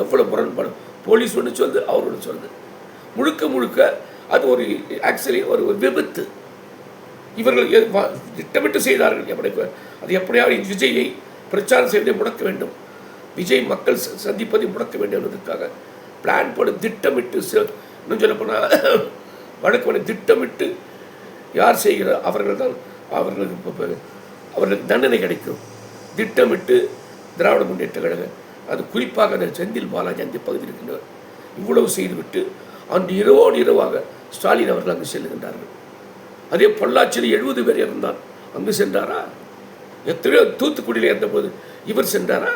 எவ்வளவு முரண்பாடு! போலீஸ் ஒன்று சொல்லுது, அவர் ஒன்று சொல்லுது. முழுக்க முழுக்க அது ஒரு ஆக்சுவலி ஒரு விபத்து. இவர்கள் திட்டமிட்டு செய்தார்கள். அது எப்படியாவது விஜயை பிரச்சாரம் செய்வதை முடக்க வேண்டும், விஜய் மக்கள் சந்திப்பதை முடக்க வேண்டும் என்பதற்காக பிளான் போட திட்டமிட்டு, இன்னும் சொல்ல போனால் வழக்கு திட்டமிட்டு யார் செய்கிறார் அவர்கள் தான் அவர்களுக்கு தண்டனை கிடைக்கும். திட்டமிட்டு திராவிட முன்னேற்ற கழகம், அது குறிப்பாக அந்த செந்தில் பாலாஜி அந்த பகுதியில் இருக்கின்றவர் இவ்வளவு செய்துவிட்டு அன்று இரவோடு இரவாக ஸ்டாலின் அவர்கள் அங்கு செல்லுகின்றார்கள். அதே பொள்ளாச்சியில் 70 பேர் இருந்தால் அங்கு சென்றாரா? எத்தனையோ தூத்துக்குடியில் இருந்தபோது இவர் சென்றாரா?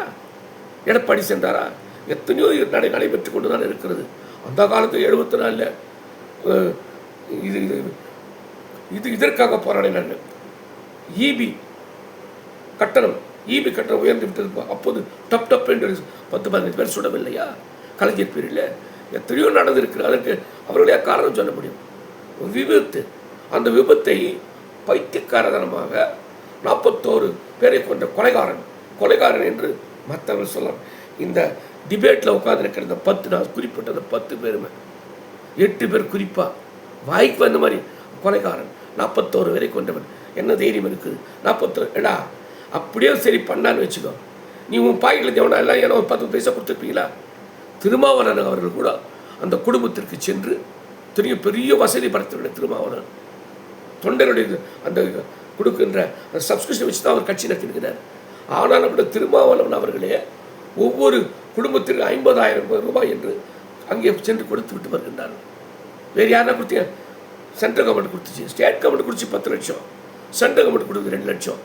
எடப்பாடி சென்றாரா? எத்தனையோ நடைபெற்று கொண்டு தான் இருக்கிறது. அந்த காலத்தில் 74 இதற்காக போராடினார்கள். ஈபி கட்டணம் உயர்ந்து விட்டது. அப்போது டப் என்று 10-15 பேர் சுடவில்லையா? கலைஞர் பேரில் எத்தனையோ நடந்திருக்கு. அதற்கு அவருடைய காரணம் சொல்ல முடியும். விபத்து. அந்த விபத்தை பைத்தியக்காரதனமாக 41 பேரை கொண்ட கொலைகாரன் என்று மற்றவர்கள் சொல்லலாம். இந்த டிபேட்டில் உட்கார்ந்துருக்கிற இந்த 10, நான் குறிப்பிட்ட 10 பேருமே 8 பேர் குறிப்பாக வாய்க்கு வந்த மாதிரி கொலைகாரன். 41 பேரை கொண்டவன். என்ன தைரியம் இருக்குது? 41 எடா அப்படியே சரி பண்ணான்னு வச்சுக்கோ, நீ உன் பாய்களை தேவனா எல்லாம் ஏன்னா ஒரு 10 பைசா கொடுத்துருப்பீங்களா? திருமாவளவன் அவர்கள் கூட அந்த குடும்பத்திற்கு சென்று பெரிய வசதி படுத்திருக்கிற திருமாவளவன் தொண்டருடைய அந்த கொடுக்கின்ற சப்ஸ்கிரிப்ஷன் வச்சு தான் அவர் கட்சி நடத்திருக்கிறார். ஆனால் நம்முடைய திருமாவளவன் அவர்களே ஒவ்வொரு குடும்பத்திற்கு 50,000 ரூபாய் என்று அங்கே சென்று கொடுத்து விட்டு வருகின்றார்கள். வேறு யாரா கொடுத்தீங்க? சென்ட்ரல் கவர்மெண்ட் கொடுத்துச்சு, ஸ்டேட் கவர்மெண்ட் கொடுத்து 10 லட்சம், சென்ட்ரல் கவர்மெண்ட் கொடுத்து 2 லட்சம்.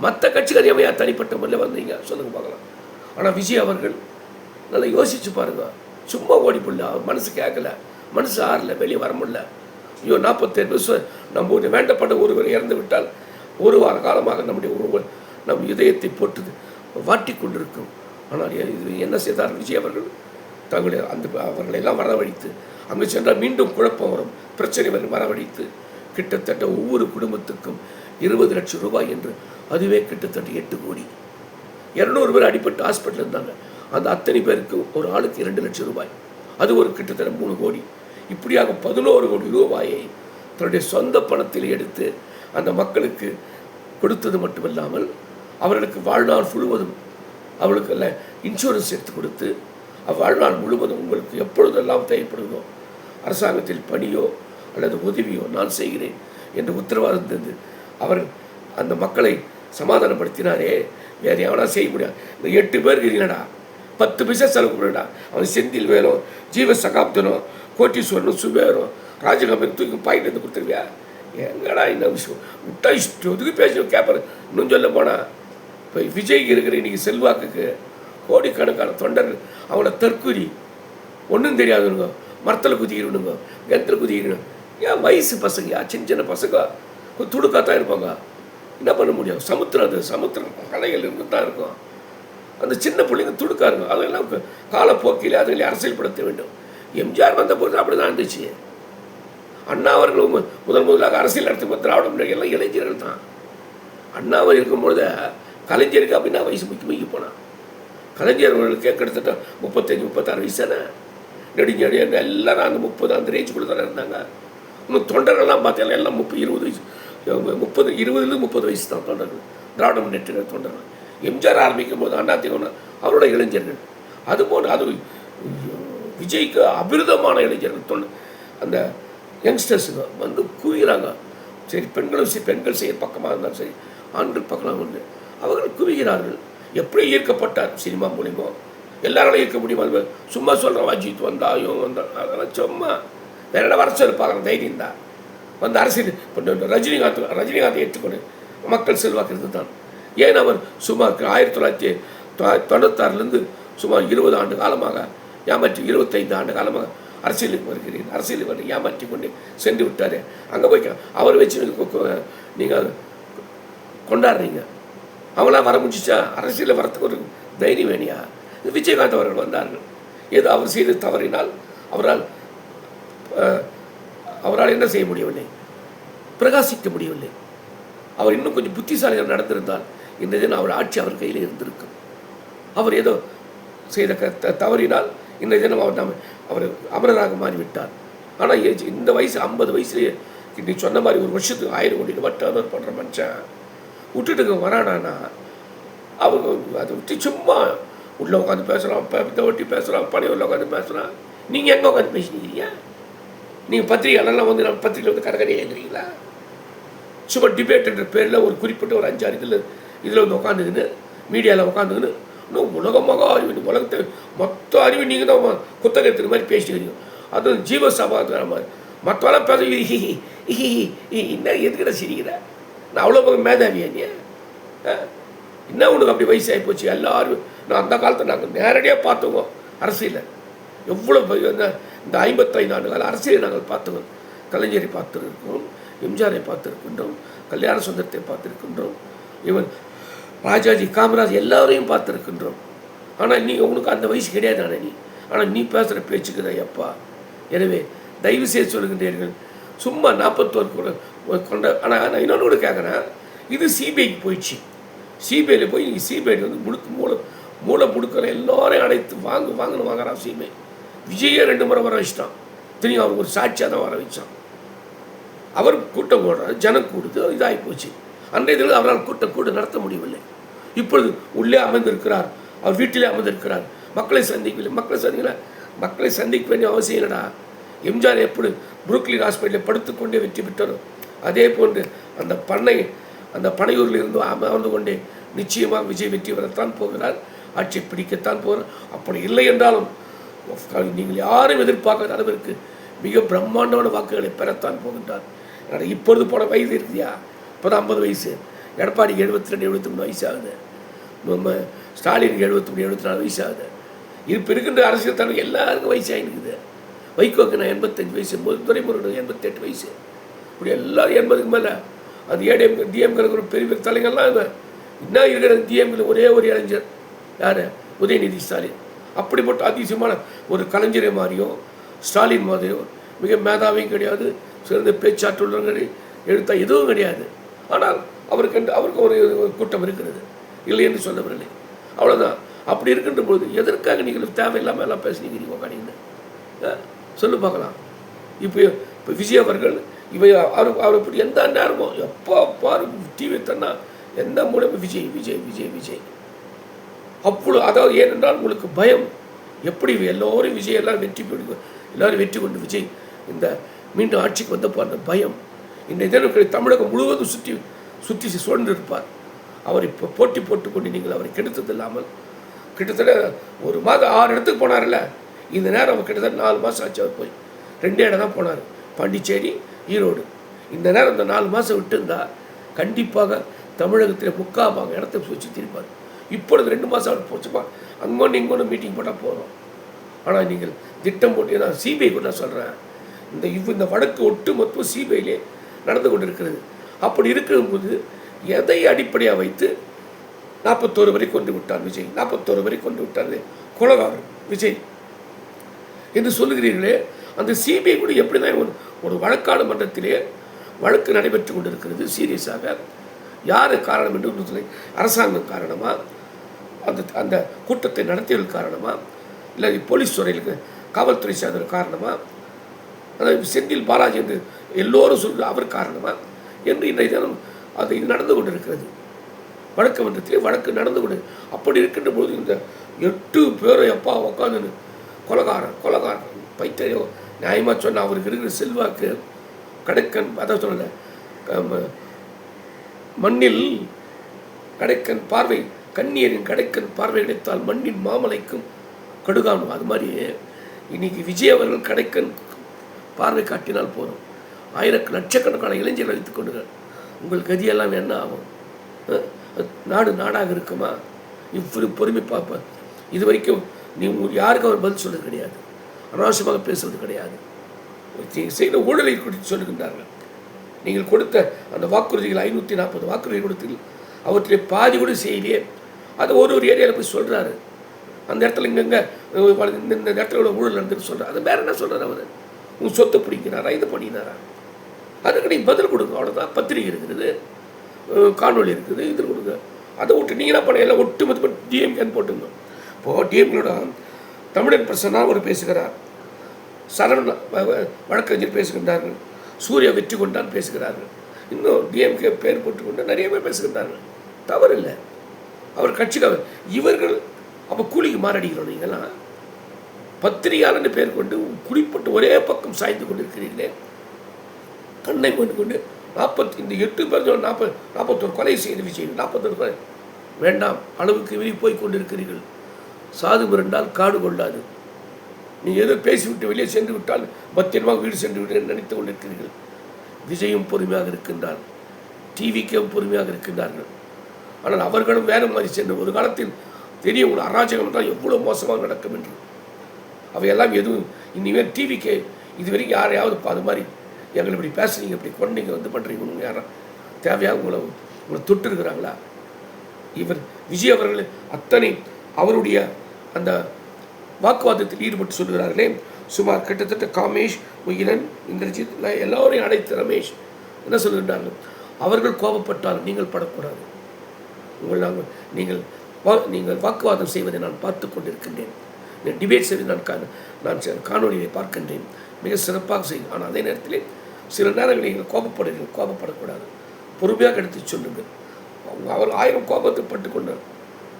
மற்ற கட்சிகள் எவையா தனிப்பட்ட முறையில் வந்தீங்க சொல்லுங்க பார்க்கலாம். ஆனால் விஜய் அவர்கள் நல்லா யோசிச்சு பாருங்க. சும்மா ஓடி போடல, மனசு கேட்கல, மனசு ஆறல, வெளியே வர முடியல. ஐயோ 47 வருஷம் நம்ம வேண்டப்பட்ட ஒருவர் இறந்து விட்டால் 1 வார காலமாக நம் இதயத்தை போட்டு வாட்டி கொண்டிருக்கும். ஆனால் இது என்ன செய்தார் விஜய் அவர்கள்? அவர்களை எல்லாம் வரவழைத்து அங்கு சென்றால் மீண்டும் குழப்பம் வரும், பிரச்சனை வரவழைத்து கிட்டத்தட்ட ஒவ்வொரு குடும்பத்துக்கும் 20 லட்சம் ரூபாய் என்று, அதுவே கிட்டத்தட்ட 8 கோடி. 200 பேர் அடிப்பட்டு ஹாஸ்பிட்டல் இருந்தாங்க. அந்த அத்தனை பேருக்கு ஒரு ஆளுக்கு 2 லட்சம் ரூபாய், அது ஒரு கிட்டத்தட்ட 3 கோடி. இப்படியாக 11 கோடி ரூபாயை தன்னுடைய சொந்த பணத்தில் எடுத்து அந்த மக்களுக்கு கொடுத்தது மட்டுமில்லாமல் அவர்களுக்கு வாழ்நாள் முழுவதும் அவளுக்கு இன்சூரன்ஸ் எடுத்து கொடுத்து வாழ்நாள் முழுவதும் உங்களுக்கு எப்பொழுதெல்லாம் தேவைப்படுதோ அரசாங்கத்தில் பணியோ அல்லது உதவியோ நான் செய்கிறேன் என்று உத்தரவாதம் தந்து அவர் அந்த மக்களை சமாதானப்படுத்தினாரே. வேறு எவனா செய்ய முடியாது. இந்த 8 பேருக்கு இல்லைடா 10 பைசா செலவு பண்ணிடா. அவன் செந்தில் வேணும், ஜீவ சகாப்தனும், கோட்டீஸ்வரனும், சுபேரும், ராஜகம்பன் தூக்கி பாயிண்ட் வந்து கொடுத்துருவியா? எங்கடா இந்த விஷயம் விட்டா இஷ்டத்துக்கு பேசணும் கேட்பாரு. இன்னும் சொல்ல போனால் இப்போ விஜய்க்கு இருக்கிற இன்றைக்கி செல்வாக்குக்கு கோடிக்கணக்கான தொண்டர்கள் அவங்கள தற்கூரி ஒன்றும் தெரியாதுனுங்க, மரத்தில் குதிக்கிறனுங்க, கிணத்துல குதிக்கிறணும். ஏன் வயசு பசங்க, சின்ன பசங்க துடுக்காத்தான் இருப்பாங்க. என்ன பண்ண முடியும்? சமுத்திரம் கலைகள் இருந்து தான் இருக்கும். அந்த சின்ன பிள்ளைங்க துடுக்காருங்க. அதெல்லாம் காலப்போக்கில் அதுகளை அரசியல்படுத்த வேண்டும். எம்ஜிஆர் வந்த போது அப்படி தான் இருந்துச்சு. அண்ணா அவர்கள் முதலாக அரசியல் நடத்தும் திராவிட முன்னேற்ற எல்லாம் இளைஞர்கள் தான். அண்ணாவர் இருக்கும்பொழுது கலைஞருக்கு அப்படின்னா வயசு முக்கி போனான். கலைஞர்களுக்கே கிட்டத்தட்ட 35-36 வயசு தானே. நெடுஞ்செடி எல்லாரும் அந்த 30 அந்த ரேஞ்சுக்குள்ளே தானே இருந்தாங்க. இன்னும் தொண்டர்கள்லாம் பார்த்தீங்கன்னா எல்லாம் 30-20 வயசு, 20-30 வயசு தான் தொண்டர்கள், திராவிட முன்னேற்ற தொண்டர்கள். எம்ஜிஆர் ஆரம்பிக்கும் போது அதிமுக அவரோட இளைஞர்கள். அதுபோல் அது விஜய்க்கு அபிருதமான இளைஞர்கள் அந்த யங்ஸ்டர்ஸுங்க வந்து குவிகிறாங்க. சரி பெண்கள் செய்ய பக்கமாக இருந்தாலும் சரி, ஆண்கள் பக்கம் வந்து அவர்கள் குவிகிறார்கள். எப்படி ஈர்க்கப்பட்டார் சினிமா மூலிமா எல்லாராலும் இருக்க முடியுமா? சும்மா சொல்கிறோம் அஜித் வந்தா இவன் வந்தா, அதெல்லாம் சும்மா வேற என்ன வர சொல்லிப்பாங்க தைரியம் தான் வந்து அரசியல். இப்போ ரஜினிகாந்த் ஏற்றுக்கொண்டு மக்கள் செல்வாக்கு இருந்து தான் ஏன் அவர் சுமார் 1996 சுமார் 20 ஆண்டு காலமாக ஏமாற்றி 25 ஆண்டு காலமாக அரசியலுக்கு வருகிறீர்கள், அரசியலுக்கு வந்து ஏமாற்றி கொண்டு சென்று விட்டார். அங்கே போய் அவர் வச்சு நீங்கள் கொண்டாடுறீங்க. அவங்களாம் வர முடிச்சா அரசியலில் வரத்துக்கு ஒரு தைரியம் வேணியா? விஜயகாந்த் அவர்கள் வந்தார்கள். ஏதோ அவர் செய்து தவறினால் அவரால் என்ன செய்ய முடியவில்லை, பிரகாசிக்க முடியவில்லை. அவர் இன்னும் கொஞ்சம் புத்திசாலியாக நடந்திருந்தால் இந்த தினம் அவர் ஆட்சி அவர் கையில் இருந்திருக்கும். அவர் ஏதோ செய்த தவறினால் இந்த தினம் அவர் அமரராக மாறிவிட்டார். ஆனால் இந்த வயசு 50 வயசுலேயே நீ சொன்ன மாதிரி ஒரு வருஷத்துக்கு 1000 கோடி ரூபாய் டர்ன் பண்ணுற மனுஷன் விட்டுட்டுங்க வரானானா அவங்க அதை விட்டு சும்மா உள்ளே உட்காந்து பேசுகிறான், இதை ஒட்டி பேசுகிறான், பணியூரில் உட்காந்து பேசுகிறான். நீங்கள் எங்கே உட்காந்து பேசிக்கிறீங்க? நீங்கள் பத்திரிகையாளர்லாம் வந்து நம்ம பத்திரிகையில் வந்து கரகரையாக எழுதுறீங்களா? சும்மா டிபேட்ன்ற பேரில் ஒரு குறிப்பிட்ட ஒரு 5-6 இதில் வந்து உட்காந்துக்கின்னு மீடியாவில் உட்காந்துக்கின்னு இன்னும் உலகமாக அறிவு, உலகத்தை மொத்த அறிவு நீங்கள் தான் குத்தகை எடுத்துகிற மாதிரி பேசிக்கிறீங்க. அதுவும் ஜீவசபாங்கிற மாதிரி மற்றவெல்லாம் பேச என்ன எதுக்கிற சிரிக்கிற? நான் அவ்வளோ மேதாவியா நீ? என்ன உனக்கு அப்படி வயசாகி போச்சு? எல்லாரும் நான் அந்த காலத்தை நாங்கள் நேரடியாக பார்த்துவோம். அரசியலில் எவ்வளோ இந்த 55 ஆண்டு கால அரசியலை நாங்கள் பார்த்துவோம். கலைஞரை பார்த்துருக்கோம், எம்ஜிஆரை பார்த்துருக்கின்றோம், கல்யாண சுந்தரத்தை பார்த்துருக்கின்றோம், இவன் ராஜாஜி காமராஜ் எல்லாரையும் பார்த்துருக்கின்றோம். ஆனால் நீ உனக்கு அந்த வயசு கிடையாது. ஆனால் ஆனால் நீ பேசுகிற பேச்சுக்கு தான் எப்பா. எனவே தயவு செய்து சொல்லுகின்றீர்கள் சும்மா 41 கூட கொண்ட. ஆனால் நான் இன்னொன்று கூட கேட்குறேன், இது சிபிஐக்கு போயிடுச்சு. சிபிஐயில் போய் நீங்கள் சிபிஐ வந்து மூளை முடுக்கிற எல்லோரையும் அடைத்து வாங்கணும் வாங்குறான் சிபிஐ. விஜயே 2 முறை வர வச்சிட்டான். தெரியும், அவர் ஒரு சாட்சியாக தான் வர வச்சான். அவர் கூட்டம் போடுறாரு, ஜனம் கூடுது, இதாகி போச்சு. அன்றைய தினம் அவரால் கூட்டம் நடத்த முடியவில்லை. இப்பொழுது உள்ளே அமர்ந்திருக்கிறார், அவர் வீட்டிலே அமர்ந்திருக்கிறார். மக்களை சந்திக்க வேண்டிய அவசியம் இல்லைடா. எம்ஜிஆர் எப்படி புருக்லின் ஹாஸ்பிட்டலில் படுத்துக்கொண்டே வெற்றி பெற்றாரோ அதே போன்று அந்த பனையூரில் இருந்து அமர்ந்து கொண்டே நிச்சயமாக விஜய் வெற்றி பெறத்தான் போகிறார், ஆட்சி பிடிக்கத்தான் போகிறார். அப்படி இல்லை என்றாலும் நீங்கள் யாரும் எதிர்பார்க்காத அளவிற்கு மிக பிரம்மாண்டமான வாக்குகளை பெறத்தான் போகின்றார். இப்பொழுது போன வயது இருக்குதியா, இப்போ தான் 50 வயசு. எடப்பாடிக்கு 72 73 வயசு ஆகுது. நம்ம ஸ்டாலினுக்கு 73 74 வயசு ஆகுது. இப்போ இருக்கின்ற அரசியல் தலைவர் எல்லாருக்கும் வயசாக இருக்குது. வைகோக்கு நான் 85 வயசு, துரைமுருகனுக்கு 88 வயசு. இப்படி எல்லோரும் 80க்கு மேலே. அது ஏடிஎம் டிஎம்கே இருக்கிற பெரிய பெரிய தலைங்கள்லாம் இன்னும் இருக்கிற டிஎம்கே ஒரே ஒரு இளைஞர் யார்? உதயநிதி ஸ்டாலின். அப்படிப்பட்ட அதிசயமான ஒரு கலைஞரை மாதிரியோ ஸ்டாலின் மாதிரியோ மிக மேதாவையும் கிடையாது, சிறந்த பேச்சாற்றுள்ளவர்கள் எழுத்தா எதுவும் கிடையாது. ஆனால் அவருக்கு ஒரு கூட்டம் இருக்கிறது, இல்லை என்று சொல்லவில்லை. அவ்வளோதான். அப்படி இருக்கின்ற பொழுது எதற்காக நீங்கள் தேவையில்லாமல் எல்லாம் பேசுனீங்க உட்காந்து சொல்லு பார்க்கலாம். இப்போ விஜய் அவர்கள் அவரை இப்படி எந்த நேரமோ எப்போ பாரு டிவி தன்னா எந்த மூலமும் விஜய் விஜய் விஜய் விஜய் அப்பொழுது. அதாவது ஏனென்றால் உங்களுக்கு பயம், எப்படி எல்லோரும் விஜய் எல்லாரும் வெற்றி கொண்டு விஜய் இந்த மீண்டும் ஆட்சிக்கு வந்தப்போ அந்த பயம். இந்த தினம் தமிழகம் முழுவதும் சுற்றி சுழன்று இருப்பார். அவர் இப்போ போட்டி போட்டுக்கொண்டு நீங்கள் அவரை கெடுத்தது இல்லாமல் கிட்டத்தட்ட ஒரு மாதம் 6 இடத்துக்கு போனார்ல. இந்த நேரம் அவர் கிட்டத்தட்ட 4 மாதம் ஆச்சு. அவர் போய் 2 இடம் தான் போனார், பாண்டிச்சேரி, ஈரோடு. இந்த நேரம் இந்த 4 மாதம் விட்டுருந்தா கண்டிப்பாக தமிழகத்தில் 3/4 இடத்தை சுற்றி திருப்பார். இப்பொழுது 2 மாதம் அவர் போச்சுப்பா, அங்கொன்று இங்கொன்று மீட்டிங் போட்டால் போகிறோம். ஆனால் நீங்கள் திட்டம் போட்டு நான் சிபிஐ கூட நான் சொல்கிறேன், இந்த வழக்கு ஒட்டு மொத்தம் சிபிஐலே நடந்து கொண்டு இருக்கிறது. அப்படி இருக்கும்போது எதை அடிப்படையாக வைத்து 41 வரை கொண்டு விட்டார் விஜய், 41 வரை கொண்டு விட்டார் கொலகாரர் விஜய் என்று சொல்லுகிறீர்களே. அந்த சிபிஐ கூட எப்படி தான் ஒரு வழக்காடு மன்றத்திலே வழக்கு நடைபெற்று கொண்டிருக்கிறது சீரியஸாக. யார் காரணம் என்று சொல்லி, அரசாங்கம் காரணமா, அந்த கூட்டத்தை நடத்தியவர்கள் காரணமா, இல்லை போலீஸ் துறையில் காவல்துறை சார்ந்த காரணமா, அதாவது செந்தில் பாலாஜி என்று எல்லோரும் சொல்கிற அவர் காரணமா என்று இன்றைய தினம் அது நடந்து கொண்டிருக்கிறது. வழக்கு மன்றத்திலே வழக்கு நடந்து கொண்டு. அப்படி இருக்கின்ற போது இந்த 8 பேரும் எப்பா உட்காந்து கொலகாரன் பைத்தியோ நியாயமாக சொன்ன அவருக்கு இருக்கிற செல்வாக்கு கடைக்கன், அதான் சொல்லலை, மண்ணில் கடைக்கன் பார்வை, கண்ணியரின் கடைக்கன் பார்வை கிடைத்தால் மண்ணின் மாமலைக்கும் கடுகாணும். அது மாதிரி இன்றைக்கி விஜய் அவர்கள் கடைக்கன் பார்வை காட்டினால் போதும், லட்சக்கணக்கான இளைஞர்கள் வைத்துக் கொண்டு உங்கள் கதியெல்லாம் என்ன ஆகும்? நாடு நாடாக இருக்குமா? இப்படி பொறுமை பார்ப்பேன். இது வரைக்கும் யாருக்கும் அவர் பதில் சொல்வது கிடையாது, அனாவசியமாக பேசுவது கிடையாது. செய்த ஊழலை குறித்து சொல்லுகின்றார்கள். நீங்கள் கொடுத்த அந்த வாக்குறுதிகள் 540 வாக்குறுதி கொடுத்தீர்கள், அவற்றிலே பாதி கூட செய்யலையே. அதை ஒரு ஏரியாவில் போய் சொல்கிறாரு. அந்த இடத்துல இங்கங்கே இந்த இடத்துல ஊழல் நடந்துன்னு சொல்கிறார். அது வேறு என்ன சொல்கிறார்? அவர் உங்கள் சொத்தை பிடிக்கிறாரா, இது பண்ணினாரா? அதுக்கு நீங்கள் பதில் கொடுங்க, அவ்வளோதான். பத்திரிகை இருக்குது, காணொலி இருக்குது, இது கொடுங்க. அதை விட்டு நீங்கள் என்ன பண்ண எல்லாம் ஒட்டுமொத்த டிஎம்கேன்னு போட்டுங்க. இப்போது டிஎம்கேயோட தமிழன் பிரசன்னா ஒரு பேசுகிறார், சரவண வழக்கறிஞர் பேசுகின்றார்கள், சூர்யா வெற்றி கொண்டான் பேசுகிறார்கள், இன்னும் டிஎம்கே பேர் போட்டுக்கொண்டு நிறைய பேர் பேசுகின்றார்கள். தவறில்லை, அவர் கட்சிக்காக. இவர்கள் அப்போ கூலிக்கு மாறடிக்கிறோம். நீங்கள்லாம் பத்திரிகையாளர்னு பேர் கொண்டு குடிப்பட்டு ஒரே பக்கம் சாய்ந்து கொண்டு இருக்கிறீர்களே. கண்ணை கொண்டு இந்த 8 பேர் 41 கொலை செய்து விஜய் 41 கொலை வேண்டாம், அளவுக்கு மீறி போய் கொண்டிருக்கிறீர்கள். சாது மிரண்டால் காடு கொள்ளாது. நீங்கள் ஏதோ பேசிவிட்டு வெளியே சென்று விட்டால் பத்திரமாக வீடு சென்று விட்டு நினைத்து கொண்டிருக்கிறீர்கள். விஜயும் பொறுமையாக இருக்கின்றார், டிவிக்கும் பொறுமையாக இருக்கின்றார்கள். ஆனால் அவர்களும் வேறு மாதிரி சென்று ஒரு காலத்தில் தெரியும் ஒரு அராஜகம் தான் எவ்வளோ மோசமாக நடக்கும் என்று. அவையெல்லாம் எதுவும் இனிமேல் டிவிக்கு இதுவரைக்கும் யாரையாவது அது மாதிரி எங்களை இப்படி பேசுறீங்க, இப்படி கொண்டீங்க, வந்து பண்ணுறீங்க, யாரும் தேவையாக உங்களை தொட்டு இருக்கிறாங்களா? இவர் விஜய் அவர்கள் அத்தனை அவருடைய அந்த வாக்குவாதத்தில் ஈடுபட்டு சொல்கிறார்களே, சுமார் கிட்டத்தட்ட காமேஷ், முகிலன், இந்திரஜித் எல்லோரையும் அழைத்து ரமேஷ் என்ன சொல்கின்றார்கள்? அவர்கள் கோபப்பட்டால் நீங்கள் படக்கூடாது. நீங்கள் வாக்குவாதம் செய்வதை நான் பார்த்து கொண்டிருக்கின்றேன், டிபேட் செய்வதை நான் காணொலியை பார்க்கின்றேன், மிக சிறப்பாக செய்யும். ஆனால் அதே நேரத்தில் சில நேரங்களில் நீங்கள் கோபப்படக்கூடாது, பொறுமையாக எடுத்து சொல்லுங்கள். அவர் 1000 கோபத்தை பட்டு கொண்டு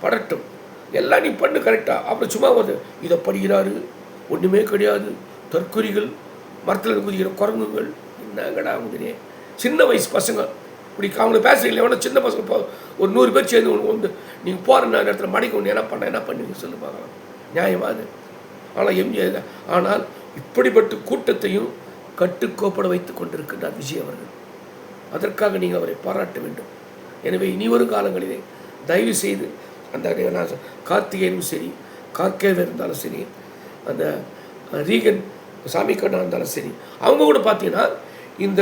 படட்டும், எல்லாம் நீ பண்ணு கரெக்டாக. அப்புறம் சும்மா வந்து இதை படிக்கிறாரு, ஒன்றுமே கிடையாது, தற்கொலைகள், மரத்தில் குதிக்கிற குரங்குகள், என்னங்கடா ஆகுதுனே. சின்ன வயசு பசங்க இப்படி அவங்கள பேசுறீங்களே, எவ்வளோ சின்ன பசங்க ஒரு 100 பேர் சேர்ந்து ஒன்று வந்து நீங்கள் போகிற நேரத்தில் மடிக்க ஒன்று என்ன பண்ணுவீங்க சொல்லி பார்க்கலாம், நியாயமாது. ஆனால் இப்படிப்பட்ட கூட்டத்தையும் கட்டுக்கோப்பட வைத்துக் கொண்டிருக்கின்றார் விஜய் அவர்கள். அதற்காக நீங்கள் அவரை பாராட்ட வேண்டும். எனவே இனிவரும் காலங்களிலே தயவு செய்து அந்த கார்த்திகேயனும் சரி, கார்கேவர் இருந்தாலும் சரி, அந்த ரீகன் சாமிக்கண்ணா இருந்தாலும் சரி, அவங்க கூட பார்த்தீங்கன்னா இந்த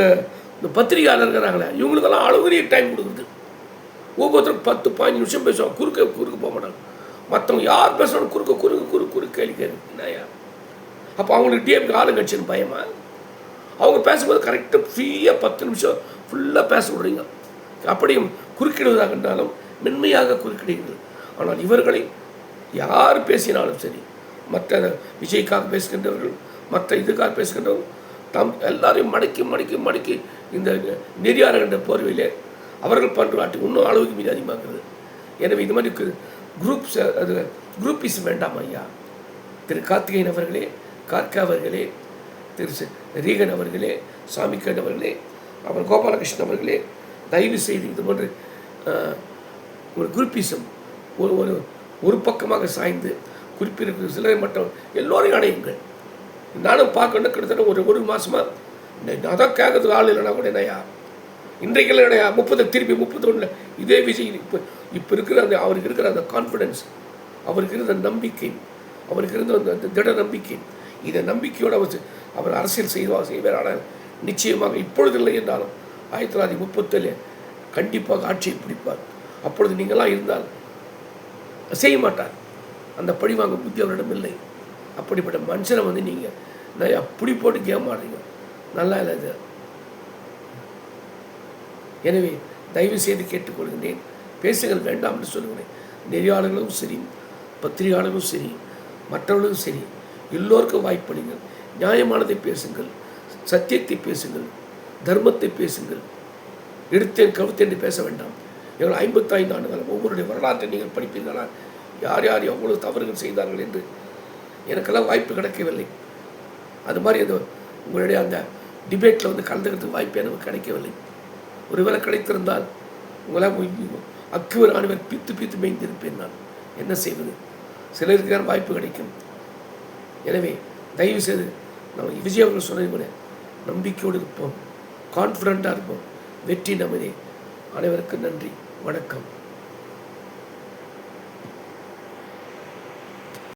பத்திரிகையாளர் இருக்கிறாங்களே, இவங்களுக்கெல்லாம் அளவுரிய டைம் கொடுக்குறது. ஒவ்வொருத்தரும் 10-15 நிமிஷம் பேசுவாங்க, குறுக்க போக மாட்டாங்க. மற்றவங்க யார் பேசுகிறாலும் குறுக்கு கேள்வி கேட்குறாயா? அப்போ அவங்களுக்கு டிஎம்கே ஆளுங்கட்சின்னு பயமா? அவங்க பேசும்போது கரெக்டாக ஃப்ரீயாக 10 நிமிஷம் ஃபுல்லாக பேச விடுறீங்க. அப்படியும் குறுக்கிடுவதாக இருந்தாலும் மென்மையாக குறுக்கிடுங்கள். ஆனால் இவர்களை யார் பேசினாலும் சரி, மற்ற விஜய்க்காக பேசுகின்றவர்கள், மற்ற இதுக்காக பேசுகின்றவர்கள் எல்லாரையும் மடக்கி இந்த நெறியாளர் என்ற போர்வையிலே அவர்கள் பண்ணுறாட்டி இன்னும் அளவுக்கு மீது அதிகமாகிறது. எனவே இது மாதிரி குரூப்பிஸ் வேண்டாம் ஐயா. திரு கார்த்திகேயன் அவர்களே, கார்கா அவர்களே, திரு ரீகன் அவர்களே, சாமிக்கன் அவர்களே, அவர் கோபாலகிருஷ்ணன் அவர்களே, தயவு செய்து இது போன்று ஒரு குரூப்பிசம் ஒரு பக்கமாக சாய்ந்து குறிப்பிருக்கிற சிலரை மட்டும் எல்லோரையும் அடையுங்கள். நானும் பார்க்கணும் கிட்டத்தட்ட ஒரு மாதமாக நான் தான் கேட்கறதுக்கு ஆள் இல்லைனா கூட என்னையா இன்றைக்கு இல்லையா 31 இதே விஜய் இப்போ இருக்கிற அவருக்கு இருக்கிற அந்த கான்ஃபிடென்ஸ், அவருக்கு இருந்த நம்பிக்கை, அவருக்கு இருந்த அந்த திட நம்பிக்கை, இதை நம்பிக்கையோடு அவர் அரசியல் செய்வார். ஆனால் நிச்சயமாக இப்பொழுது இல்லை என்றாலும் 1937 கண்டிப்பாக ஆட்சியை பிடிப்பார். அப்பொழுது நீங்களாம் இருந்தால் செய்ய மாட்டார். அந்த பழிவாங்க புத்தி அவரிடம் இல்லை. அப்படிப்பட்ட மனுஷனை நீங்கள் நான் அப்படி போட்டு கேம் ஆடுறீங்க, நல்லா இல்லை இது. எனவே தயவு செய்து கேட்டுக்கொள்கின்றேன், பேசுகள் வேண்டாம் என்று சொல்லுகிறேன். நெறியாளர்களும் சரி, பத்திரிகையாளர்களும் சரி, மற்றவர்களும் சரி, எல்லோருக்கும் வாய்ப்பளிங்கள். நியாயமானதை பேசுங்கள், சத்தியத்தை பேசுங்கள், தர்மத்தை பேசுங்கள். எடுத்தேன் கவுத்தேன் என்று பேச வேண்டாம். எங்கள் 55 ஆண்டு காலம் ஒவ்வொருடைய வரலாற்றை நீங்கள் படிப்பீர்களா? யார் எவ்வளவு தவறுகள் செய்தார்கள் என்று எனக்கெல்லாம் வாய்ப்பு கிடைக்கவில்லை. அது மாதிரி உங்களுடைய அந்த டிபேட்டில் கலந்துக்கிறதுக்கு வாய்ப்பு எனக்கு கிடைக்கவில்லை. ஒருவேளை கிடைத்திருந்தால் உங்களால் அக்குவர் ஆணிவர் பீத்து மேய்ந்திருப்பேன். நான் என்ன செய்வது? சிலருக்கு வாய்ப்பு கிடைக்கும், எனவே தயவுசெய்து நம்ம விஜய் அவர்கள் சொன்னது போல நம்பிக்கையோடு இருப்போம், கான்ஃபிடண்ட்டாக இருப்போம். வெற்றி நமதே. அனைவருக்கும் நன்றி, வணக்கம்.